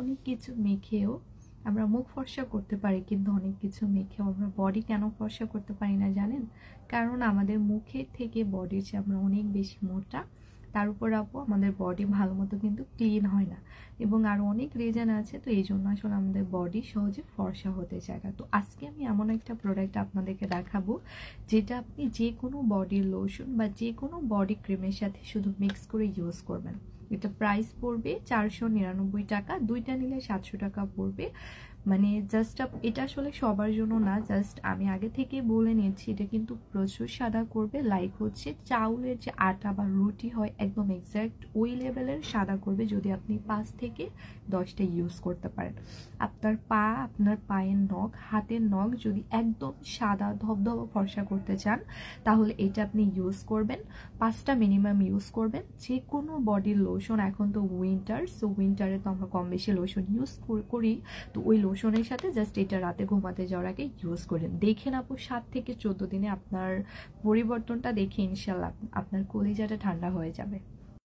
অনেক কিছু মেখেও আমরা মুখ ফর্সা করতে পারি, কিন্তু অনেক কিছু মেখেও আমরা বডি কেন ফর্সা করতে পারি না জানেন? কারণ আমাদের মুখের থেকে বডির চামড়া অনেক বেশি মোটা, তার উপর আপু আমাদের বডি ভালো মতো কিন্তু ক্লিন হয় না, এবং আরও অনেক রিজন আছে। তো এই জন্য আসলে আমাদের বডি সহজে ফর্সা হতে চায় না। তো আজকে আমি এমন একটা প্রোডাক্ট আপনাদেরকে দেখাবো যেটা আপনি যে কোনো বডি লোশন বা যে কোনো বডি ক্রিমের সাথে শুধু মিক্স করে ইউজ করবেন। এটা প্রাইস পড়বে 499 টাকা, দুইটা নিলে 700 টাকা পড়বে। মানে জাস্ট এটা আসলে সবার জন্য না, জাস্ট আমি আগে থেকে বলে নিচ্ছি এটা কিন্তু প্রচুর সাদা করবে, লাইক হচ্ছে চাউলের যে আটা বা রুটি হয় একদম এক্স্যাক্ট ওই লেভেলের সাদা করবে যদি আপনি 5 থেকে 10টা ইউজ করতে পারেন। আপনার পা, আপনার পায়ের নখ, হাতের নখ যদি একদম সাদা ধবধবা ফর্সা করতে চান তাহলে এটা আপনি ইউজ করবেন। 5টা মিনিমাম ইউজ করবেন। যে কোনো বডির লোশন, এখন তো উইন্টার, সো উইন্টারে তো আমরা কম বেশি লোশন ইউজ করি, তো ওই লোশনের সাথে জাস্ট এটা রাতে ঘুমাতে যাওয়ার আগে ইউজ করেন। দেখেন আপু 7 থেকে 14 দিনে আপনার পরিবর্তনটা দেখে ইনশাল্লাহ আপনার কলিজাটা ঠান্ডা হয়ে যাবে।